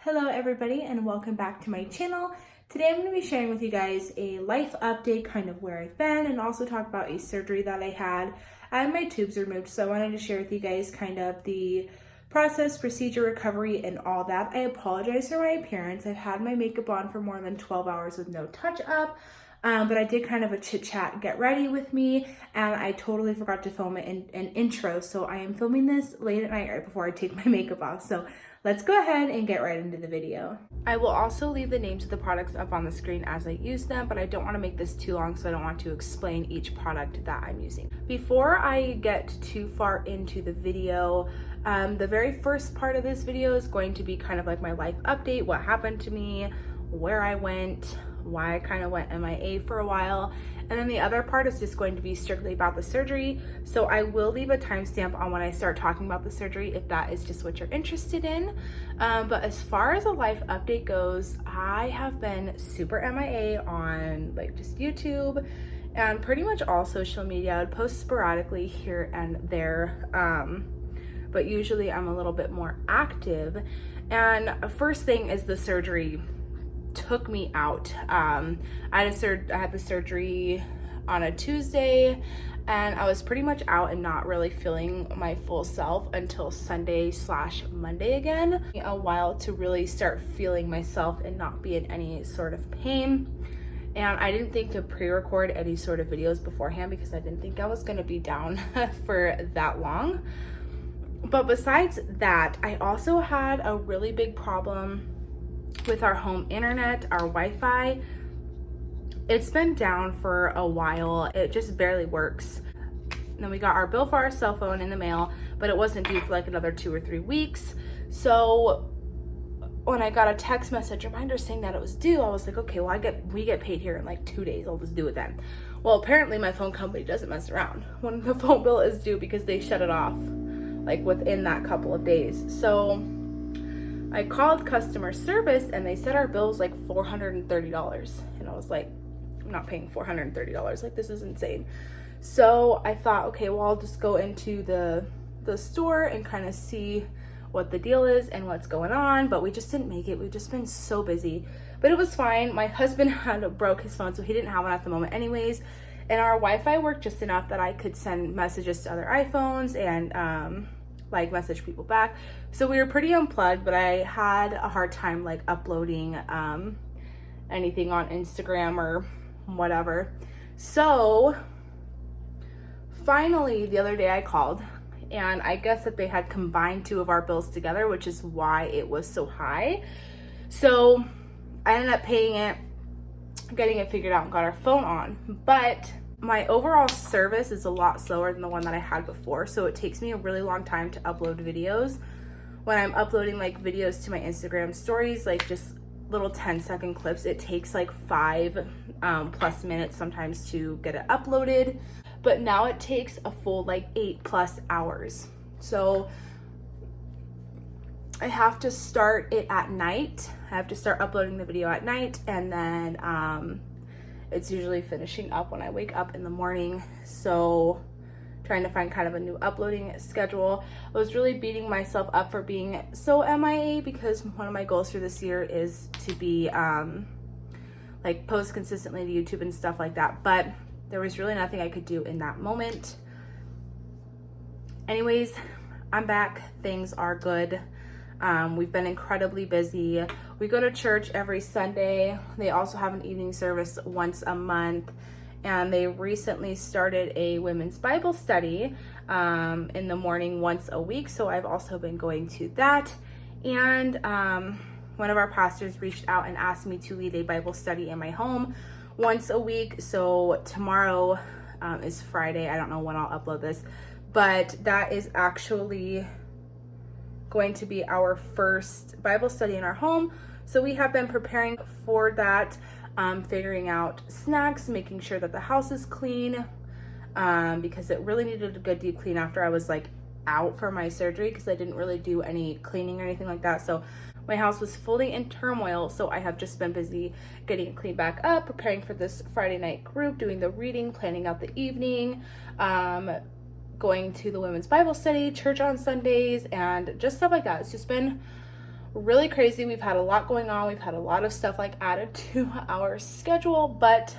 Hello everybody and welcome back to my channel. Today I'm going to be sharing with you guys a life update, kind of where I've been, and also talk about a surgery that I had. I had my tubes removed, so I wanted to share with you guys kind of the process, procedure, recovery, and all that. I apologize for my appearance. I've had my makeup on for more than 12 hours with no touch up. But I did kind of a chit chat, get ready with me, and I totally forgot to film it in an intro. So I am filming this late at night right before I take my makeup off. So let's go ahead and get right into the video. I will also leave the names of the products up on the screen as I use them, but I don't want to make this too long, so I don't want to explain each product that I'm using. Before I get too far into the video, the very first part of this video is going to be kind of like my life update, what happened to me, where I went, why I kind of went MIA for a while, and then the other part is just going to be strictly about the surgery. So I will leave a timestamp on when I start talking about the surgery if that is just what you're interested in. But as far as a life update goes, I have been super MIA on like just YouTube and pretty much all social media. I would post sporadically here and there, but usually I'm a little bit more active. And first thing is the surgery took me out. I had the surgery on a Tuesday, and I was pretty much out and not really feeling my full self until Sunday/Monday again. A while to really start feeling myself and not be in any sort of pain. And I didn't think to pre-record any sort of videos beforehand because I didn't think I was going to be down for that long. But besides that, I also had a really big problem with our home internet, our Wi-Fi. It's been down for a while. It just barely works. And then we got our bill for our cell phone in the mail, but it wasn't due for like another 2 or 3 weeks. So when I got a text message reminder saying that it was due, I was like, okay, well we get paid here in like 2 days. I'll just do it then. Well, apparently my phone company doesn't mess around when the phone bill is due because they shut it off like within that couple of days. So I called customer service and they said our bill was like $430. And I was like, I'm not paying $430. Like, this is insane. So I thought, okay, well, I'll just go into the store and kind of see what the deal is and what's going on. But we just didn't make it. We've just been so busy. But it was fine. My husband had broke his phone, so he didn't have one at the moment anyways. And our Wi-Fi worked just enough that I could send messages to other iPhones and like message people back. So we were pretty unplugged, but I had a hard time like uploading anything on Instagram or whatever. So finally the other day I called, and I guess that they had combined 2 of our bills together, which is why it was so high. So I ended up paying it, getting it figured out, and got our phone on. But my overall service is a lot slower than the one that I had before, so it takes me a really long time to upload videos. When I'm uploading like videos to my Instagram stories, like just little 10-second clips, it takes like 5 plus minutes sometimes to get it uploaded. But now it takes a full like 8+ hours. So I have to start it at night. I have to start uploading the video at night, and then it's usually finishing up when I wake up in the morning. So trying to find kind of a new uploading schedule. I was really beating myself up for being so MIA because one of my goals for this year is to be like post consistently to YouTube and stuff like that. But there was really nothing I could do in that moment. Anyways, I'm back. Things are good. We've been incredibly busy. We go to church every Sunday. They also have an evening service once a month. And they recently started a women's Bible study in the morning once a week. So I've also been going to that. And one of our pastors reached out and asked me to lead a Bible study in my home once a week. So tomorrow is Friday. I don't know when I'll upload this, but that is actually going to be our first Bible study in our home. So we have been preparing for that, figuring out snacks, making sure that the house is clean, because it really needed a good deep clean after I was like out for my surgery, because I didn't really do any cleaning or anything like that. So my house was fully in turmoil. So I have just been busy getting it cleaned back up, preparing for this Friday night group, doing the reading, planning out the evening, going to the women's Bible study, church on Sundays, and just stuff like that. It's just been really crazy. We've had a lot going on. We've had a lot of stuff like added to our schedule, but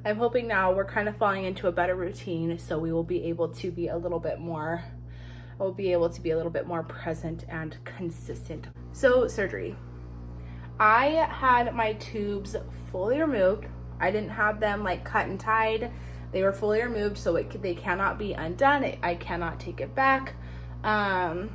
I'm hoping now we're kind of falling into a better routine, so we will be able to be a little bit more present and consistent. So surgery. I had my tubes fully removed. I didn't have them like cut and tied. They were fully removed, so they cannot be undone. I cannot take it back. And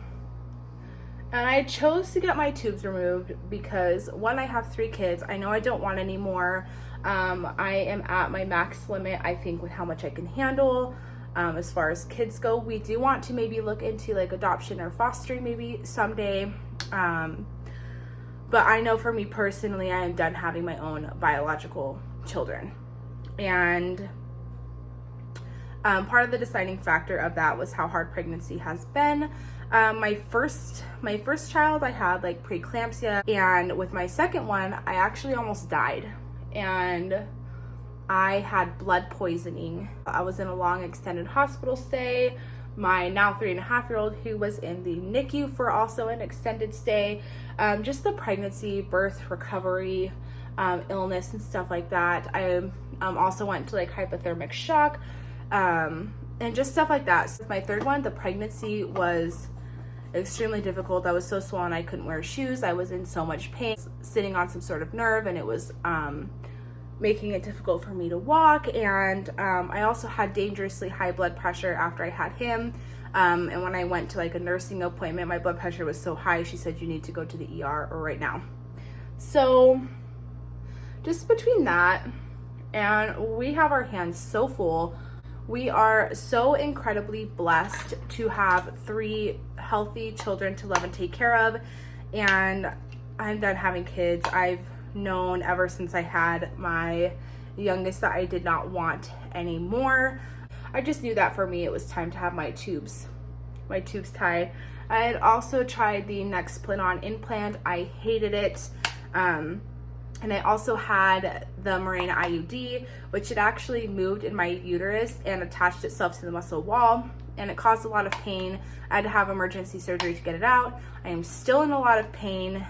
I chose to get my tubes removed because, one, I have 3 kids. I know I don't want any more. I am at my max limit, I think, with how much I can handle. As far as kids go, we do want to maybe look into like adoption or fostering maybe someday. But I know for me personally, I am done having my own biological children. And part of the deciding factor of that was how hard pregnancy has been. My first child, I had like preeclampsia, and with my second one, I actually almost died. And I had blood poisoning. I was in a long extended hospital stay. My now 3.5-year-old, who was in the NICU for also an extended stay. Just the pregnancy, birth, recovery, illness and stuff like that. I also went to like hypothermic shock, and just stuff like that. So my third one, the pregnancy was extremely difficult. I was so swollen I couldn't wear shoes. I was in so much pain, sitting on some sort of nerve, and it was making it difficult for me to walk. And I also had dangerously high blood pressure after I had him. And when I went to like a nursing appointment, my blood pressure was so high, she said, you need to go to the ER or right now. So just between that, and we have our hands so full. We are so incredibly blessed to have 3 healthy children to love and take care of. And I'm done having kids. I've known ever since I had my youngest that I did not want anymore. I just knew that for me, it was time to have my tubes tied. I had also tried the Nexplanon implant. I hated it. And I also had the Mirena IUD, which had actually moved in my uterus and attached itself to the muscle wall, and it caused a lot of pain. I had to have emergency surgery to get it out. I am still in a lot of pain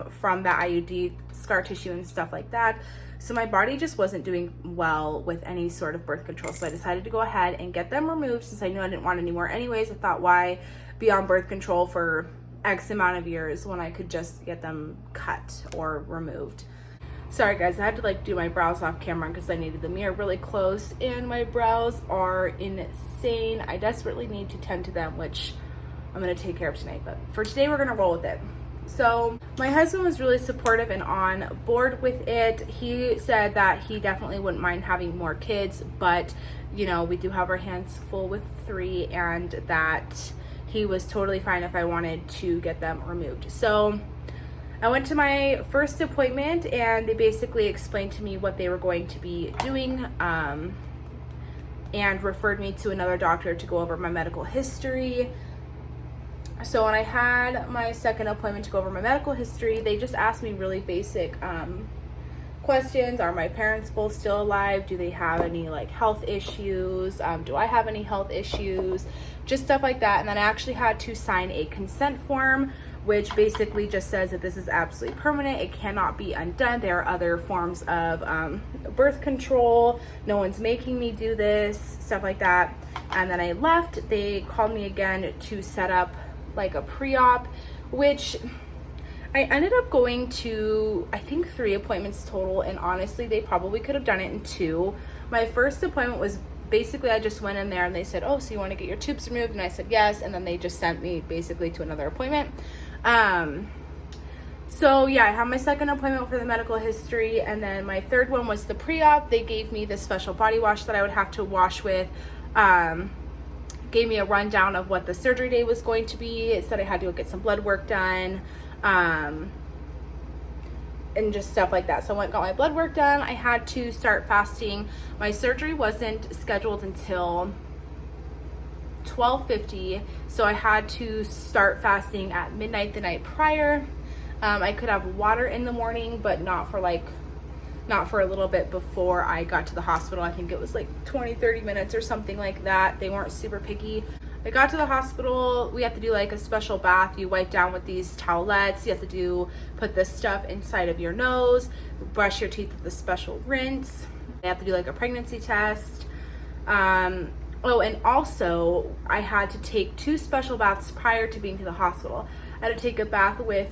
from that IUD, scar tissue and stuff like that. So my body just wasn't doing well with any sort of birth control. So I decided to go ahead and get them removed since I knew I didn't want any more anyways. I thought, why be on birth control for X amount of years when I could just get them cut or removed. Sorry guys, I had to like do my brows off camera because I needed the mirror really close, and my brows are insane. I desperately need to tend to them, which I'm gonna take care of tonight, but for today we're gonna roll with it. So my husband was really supportive and on board with it. He said that he definitely wouldn't mind having more kids, but you know, we do have our hands full with 3, and that he was totally fine if I wanted to get them removed. So I went to my first appointment, and they basically explained to me what they were going to be doing, and referred me to another doctor to go over my medical history. So when I had my second appointment to go over my medical history, they just asked me really basic questions. Are my parents both still alive? Do they have any like health issues? Do I have any health issues? Just stuff like that. And then I actually had to sign a consent form, which basically just says that this is absolutely permanent. It cannot be undone. There are other forms of birth control. No one's making me do this, stuff like that. And then I left. They called me again to set up like a pre-op, which I ended up going to, I think, 3 appointments total. And honestly, they probably could have done it in 2. My first appointment was basically, I just went in there and they said, oh, so you want to get your tubes removed? And I said yes. And then they just sent me basically to another appointment. So yeah, I had my second appointment for the medical history, and then my third one was the pre-op. They gave me this special body wash that I would have to wash with. Gave me a rundown of what the surgery day was going to be. It said I had to go get some blood work done, and just stuff like that. So I went and got my blood work done. I had to start fasting. My surgery wasn't scheduled until 12:50, so I had to start fasting at midnight the night prior. I could have water in the morning, but not for a little bit before I got to the hospital. I think it was like 20-30 minutes or something like that. They weren't super picky. I got to the hospital. We have to do like a special bath. You wipe down with these towelettes. You have to put this stuff inside of your nose, brush your teeth with a special rinse. They have to do like a pregnancy test. Oh, and also I had to take 2 special baths prior to being to the hospital. I had to take a bath with,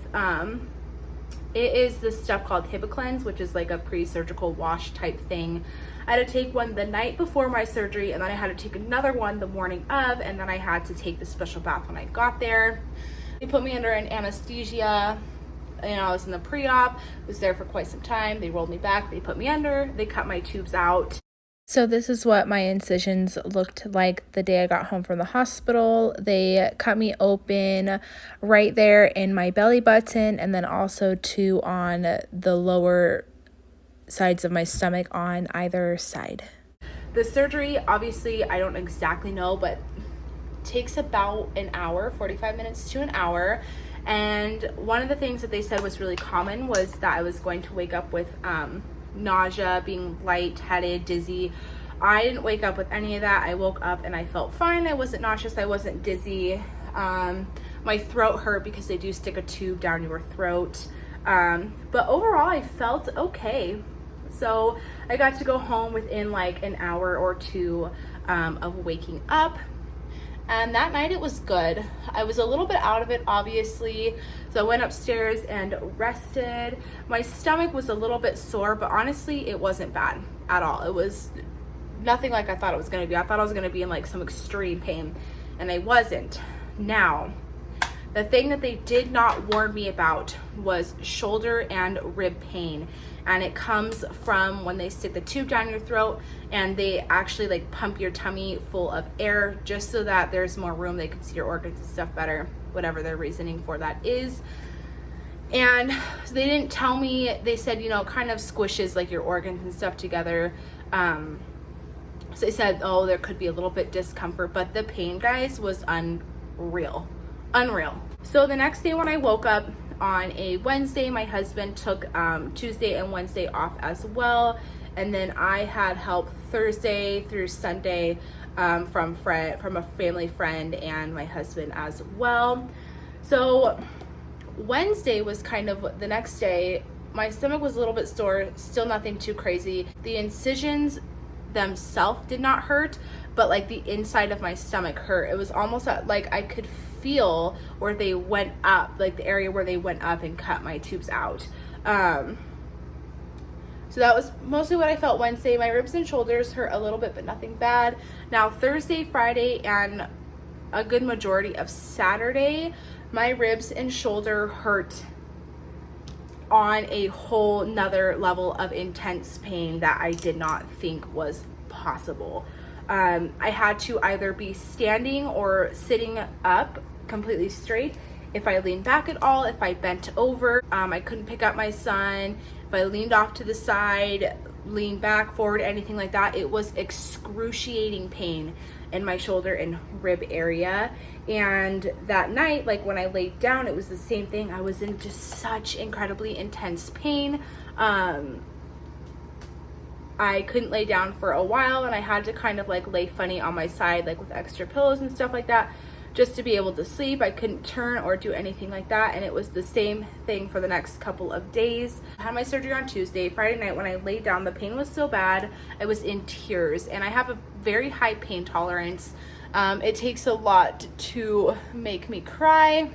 it is this stuff called Hibiclens, which is like a pre-surgical wash type thing. I had to take one the night before my surgery, and then I had to take another one the morning of, and then I had to take the special bath when I got there. They put me under an anesthesia, and I was in the pre-op, was there for quite some time. They rolled me back, they put me under, they cut my tubes out. So this is what my incisions looked like the day I got home from the hospital. They cut me open right there in my belly button, and then also 2 on the lower sides of my stomach on either side. The surgery, obviously, I don't exactly know, but takes about an hour, 45 minutes to an hour. And one of the things that they said was really common was that I was going to wake up with nausea, being lightheaded, dizzy. I didn't wake up with any of that. I woke up and I felt fine. I wasn't nauseous, I wasn't dizzy. My throat hurt because they do stick a tube down your throat. But overall I felt okay. So I got to go home within like an hour or 2 of waking up. And that night it was good. I was a little bit out of it, obviously. So I went upstairs and rested. My stomach was a little bit sore, but honestly, it wasn't bad at all. It was nothing like I thought it was gonna be. I thought I was gonna be in like some extreme pain, and I wasn't. Now, the thing that they did not warn me about was shoulder and rib pain. And it comes from when they stick the tube down your throat and they actually like pump your tummy full of air just so that there's more room, they can see your organs and stuff better, whatever their reasoning for that is. And so they didn't tell me, they said, you know, kind of squishes like your organs and stuff together. So they said, oh, there could be a little bit discomfort, but the pain, guys, was unreal. So the next day when I woke up on a Wednesday, my husband took Tuesday and Wednesday off as well, and then I had help Thursday through Sunday from a family friend and my husband as well. So Wednesday was kind of the next day. My stomach was a little bit sore, still nothing too crazy. The incisions themselves did not hurt, but like the inside of my stomach hurt. It was almost like I could feel where they went up, like the area where they went up and cut my tubes out. So that was mostly what I felt Wednesday. My ribs and shoulders hurt a little bit, but nothing bad. Now Thursday, Friday, and a good majority of Saturday, my ribs and shoulder hurt on a whole nother level of intense pain that I did not think was possible. I had to either be standing or sitting up completely straight. If I leaned back at all, if I bent over, I couldn't pick up my son. If I leaned off to the side, leaned back, forward, anything like that, it was excruciating pain in my shoulder and rib area. And that night, like when I laid down, it was the same thing. I was in just such incredibly intense pain. I couldn't lay down for a while, and I had to kind of like lay funny on my side, like with extra pillows and stuff like that, just to be able to sleep. I couldn't turn or do anything like that, and it was the same thing for the next couple of days. I had my surgery on Tuesday. Friday night when I laid down, the pain was so bad, I was in tears, and I have a very high pain tolerance. It takes a lot to make me cry,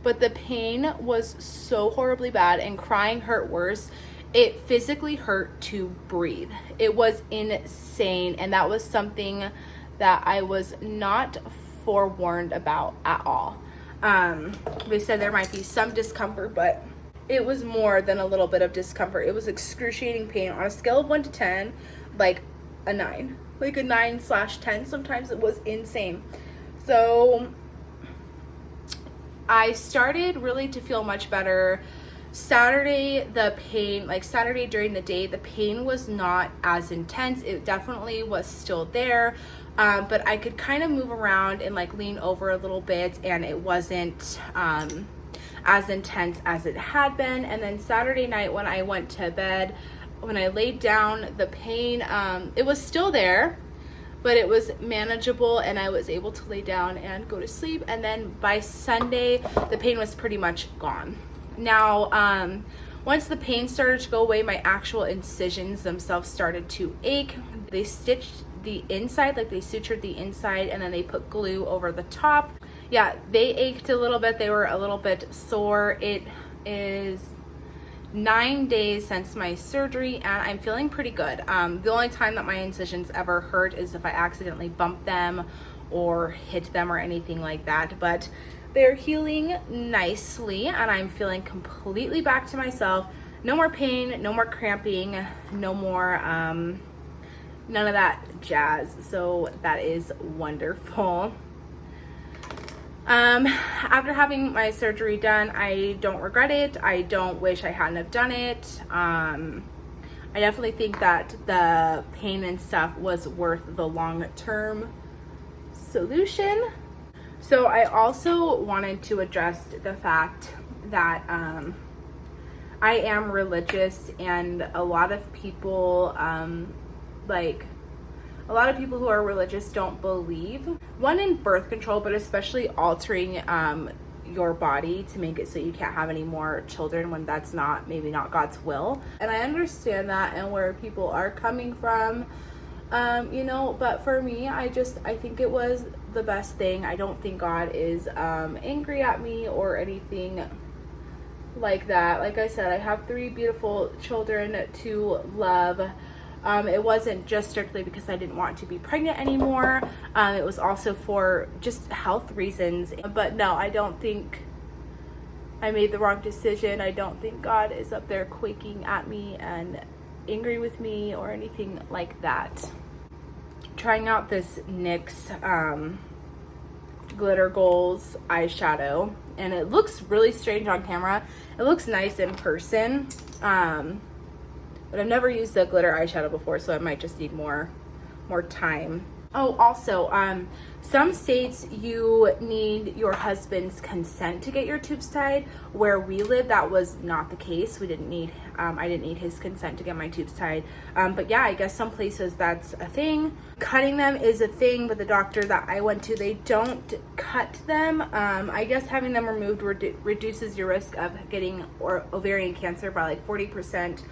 but the pain was so horribly bad, and crying hurt worse. It physically hurt to breathe. It was insane, and that was something that I was not forewarned about at all. They said there might be some discomfort, but it was more than a little bit of discomfort. It was excruciating pain on a scale of 1 to 10, like a 9, like a 9/10. Sometimes it was insane. So I started really to feel much better. Saturday, the pain, like Saturday during the day, the pain was not as intense. It definitely was still there, but I could kind of move around and like lean over a little bit, and it wasn't as intense as it had been. And then Saturday night when I went to bed, when I laid down, the pain, it was still there, but it was manageable and I was able to lay down and go to sleep. And then by Sunday, the pain was pretty much gone. Now, once the pain started to go away, my actual incisions themselves started to ache. They stitched the inside, like they sutured the inside, and then they put glue over the top. Yeah, they ached a little bit. They were a little bit sore. It is 9 days since my surgery and I'm feeling pretty good. The only time that my incisions ever hurt is if I accidentally bump them or hit them or anything like that, but they're healing nicely and I'm feeling completely back to myself. No more pain, no more cramping, no more none of that jazz. So that is wonderful. After having my surgery done, I don't regret it. I don't wish I hadn't have done it. I definitely think that the pain and stuff was worth the long-term solution. So I also wanted to address the fact that I am religious, and a lot of people a lot of people who are religious don't believe, one, in birth control, but especially altering your body to make it so you can't have any more children when that's maybe not God's will. And I understand that and where people are coming from, you know, but for me, I think it was the best thing. I don't think God is angry at me or anything like that. Like I said, I have 3 beautiful children to love. It wasn't just strictly because I didn't want to be pregnant anymore. It was also for just health reasons. But no, I don't think I made the wrong decision. I don't think God is up there quaking at me and angry with me or anything like that. Trying out this NYX Glitter Goals eyeshadow, and it looks really strange on camera. It looks nice in person. But I've never used the glitter eyeshadow before, so I might just need more time. Oh, also, some states you need your husband's consent to get your tubes tied. Where we live, that was not the case. I didn't need his consent to get my tubes tied. But yeah, I guess some places that's a thing. Cutting them is a thing, but the doctor that I went to, they don't cut them. I guess having them removed reduces your risk of getting ovarian cancer by like 40%.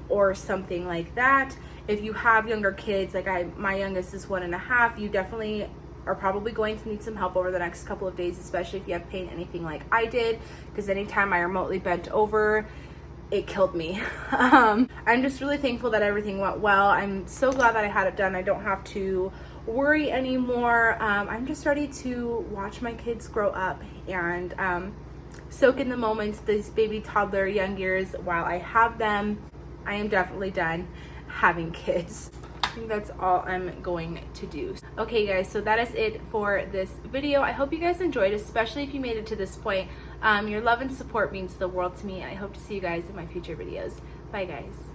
Or something like that. If you have younger kids, like my youngest is 1.5, you definitely are probably going to need some help over the next couple of days, especially if you have pain, anything like I did, because anytime I remotely bent over, it killed me. I'm just really thankful that everything went well. I'm so glad that I had it done. I don't have to worry anymore. I'm just ready to watch my kids grow up and soak in the moments, these baby toddler young years while I have them. I am definitely done having kids. I think that's all I'm going to do. Okay guys, so that is it for this video. I hope you guys enjoyed, especially if you made it to this point. Your love and support means the world to me, and I hope to see you guys in my future videos. Bye guys.